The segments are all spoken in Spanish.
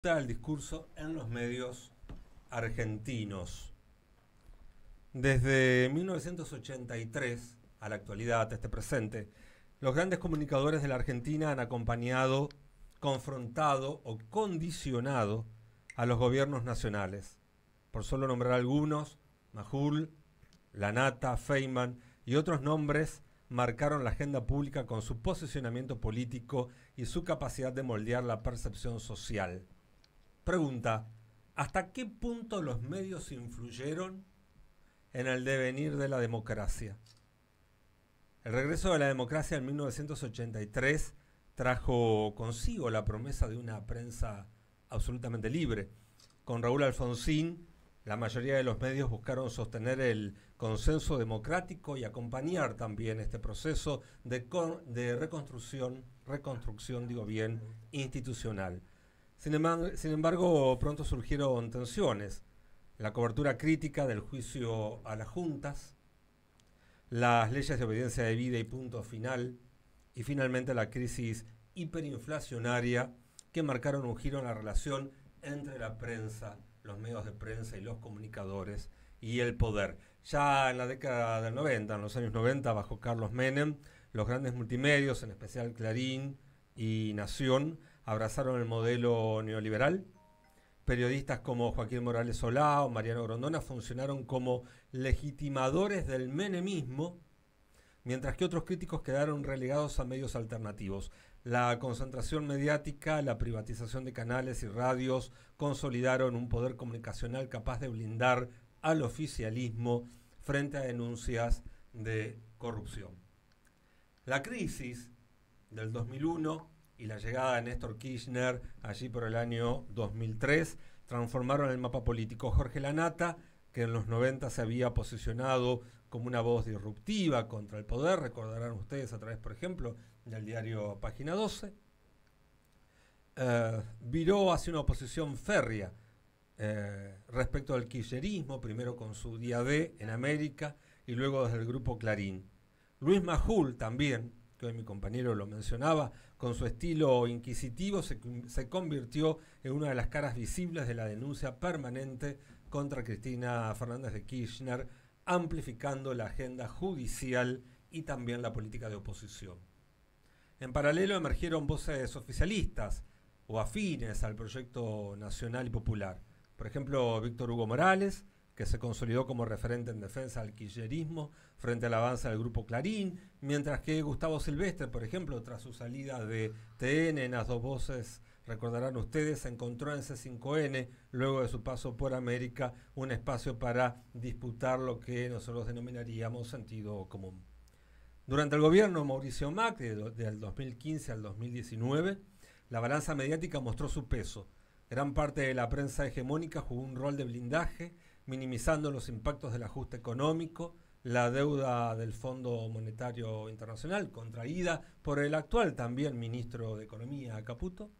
El discurso en los medios argentinos. Desde 1983 a la actualidad, hasta este presente, los grandes comunicadores de la Argentina han acompañado, confrontado o condicionado a los gobiernos nacionales. Por solo nombrar algunos, Majul, Lanata, Feynman y otros nombres marcaron la agenda pública con su posicionamiento político y su capacidad de moldear la percepción social. Pregunta, ¿hasta qué punto los medios influyeron en el devenir de la democracia? El regreso de la democracia en 1983 trajo consigo la promesa de una prensa absolutamente libre. Con Raúl Alfonsín, la mayoría de los medios buscaron sostener el consenso democrático y acompañar también este proceso de reconstrucción institucional. Sin embargo, pronto surgieron tensiones. La cobertura crítica del juicio a las juntas, las leyes de obediencia debida y punto final, y finalmente la crisis hiperinflacionaria que marcaron un giro en la relación entre la prensa, los medios de prensa y los comunicadores y el poder. Ya en la década del 90, en los años 90, bajo Carlos Menem, los grandes multimedios, en especial Clarín y Nación, abrazaron el modelo neoliberal. Periodistas como Joaquín Morales Solá o Mariano Grondona funcionaron como legitimadores del menemismo, mientras que otros críticos quedaron relegados a medios alternativos. La concentración mediática, la privatización de canales y radios consolidaron un poder comunicacional capaz de blindar al oficialismo frente a denuncias de corrupción. La crisis del 2001 y la llegada de Néstor Kirchner allí por el año 2003 transformaron el mapa político. Jorge Lanata, que en los 90 se había posicionado como una voz disruptiva contra el poder, recordarán ustedes a través, por ejemplo, del diario Página 12, viró hacia una oposición férrea respecto al kirchnerismo, primero con su Día D en América y luego desde el grupo Clarín. Luis Majul también, que hoy mi compañero lo mencionaba, con su estilo inquisitivo se convirtió en una de las caras visibles de la denuncia permanente contra Cristina Fernández de Kirchner, amplificando la agenda judicial y también la política de oposición. En paralelo emergieron voces oficialistas o afines al proyecto nacional y popular. Por ejemplo, Víctor Hugo Morales, que se consolidó como referente en defensa del kirchnerismo frente al avance del grupo Clarín, mientras que Gustavo Silvestre, por ejemplo, tras su salida de TN, en las dos voces, recordarán ustedes, encontró en C5N, luego de su paso por América, un espacio para disputar lo que nosotros denominaríamos sentido común. Durante el gobierno de Mauricio Macri, del 2015 al 2019, la balanza mediática mostró su peso. Gran parte de la prensa hegemónica jugó un rol de blindaje, minimizando los impactos del ajuste económico, la deuda del Fondo Monetario Internacional, contraída por el actual también ministro de Economía, Caputo.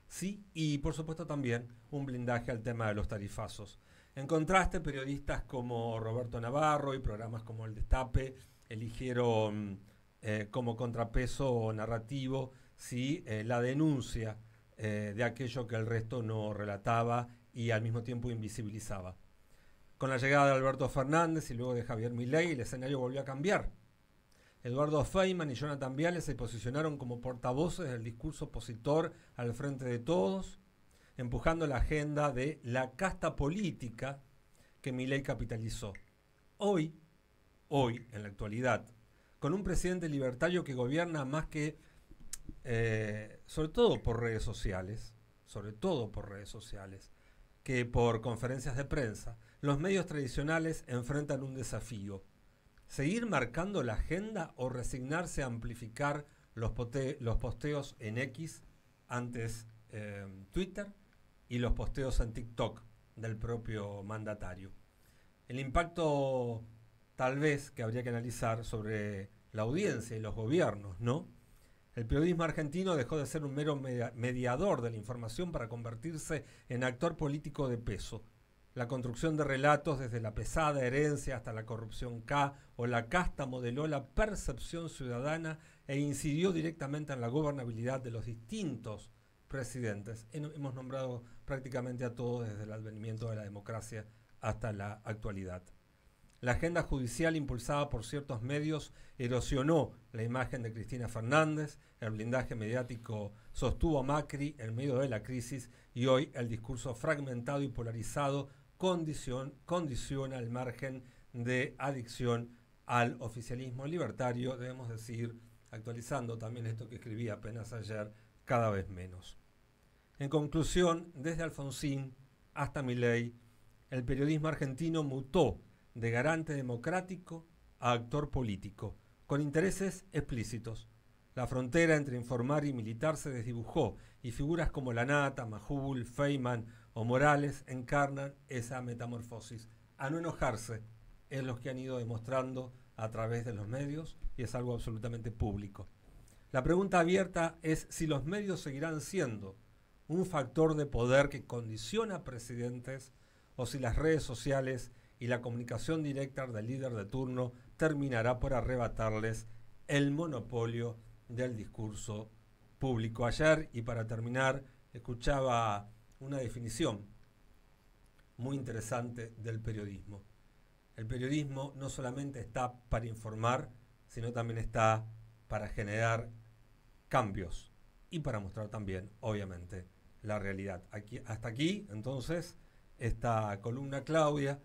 Sí, y por supuesto también un blindaje al tema de los tarifazos. En contraste, periodistas como Roberto Navarro y programas como El Destape eligieron como contrapeso narrativo la denuncia de aquello que el resto no relataba y al mismo tiempo invisibilizaba. Con la llegada de Alberto Fernández y luego de Javier Milei, el escenario volvió a cambiar. Eduardo Feynman y Jonathan Viale se posicionaron como portavoces del discurso opositor al frente de todos, empujando la agenda de la casta política que Milei capitalizó. Hoy, en la actualidad, con un presidente libertario que gobierna más que, sobre todo por redes sociales, que por conferencias de prensa, los medios tradicionales enfrentan un desafío: seguir marcando la agenda o resignarse a amplificar los posteos en X, antes Twitter, y los posteos en TikTok del propio mandatario. El impacto tal vez que habría que analizar sobre la audiencia y los gobiernos, ¿no? El periodismo argentino dejó de ser un mero mediador de la información para convertirse en actor político de peso. La construcción de relatos desde la pesada herencia hasta la corrupción K o la casta modeló la percepción ciudadana e incidió directamente en la gobernabilidad de los distintos presidentes. Hemos nombrado prácticamente a todos desde el advenimiento de la democracia hasta la actualidad. La agenda judicial impulsada por ciertos medios erosionó la imagen de Cristina Fernández, el blindaje mediático sostuvo a Macri en medio de la crisis y hoy el discurso fragmentado y polarizado condiciona el margen de adicción al oficialismo libertario, debemos decir, actualizando también esto que escribí apenas ayer, cada vez menos. En conclusión, desde Alfonsín hasta Milei, el periodismo argentino mutó de garante democrático a actor político, con intereses explícitos. La frontera entre informar y militar se desdibujó y figuras como Lanata, Majul, Feynman o Morales encarnan esa metamorfosis. A no enojarse es lo que han ido demostrando a través de los medios y es algo absolutamente público. La pregunta abierta es si los medios seguirán siendo un factor de poder que condiciona a presidentes o si las redes sociales y la comunicación directa del líder de turno terminará por arrebatarles el monopolio del discurso público. Ayer, y para terminar, escuchaba una definición muy interesante del periodismo. El periodismo no solamente está para informar, sino también está para generar cambios y para mostrar también, obviamente, la realidad. Hasta aquí, entonces, esta columna, Claudia,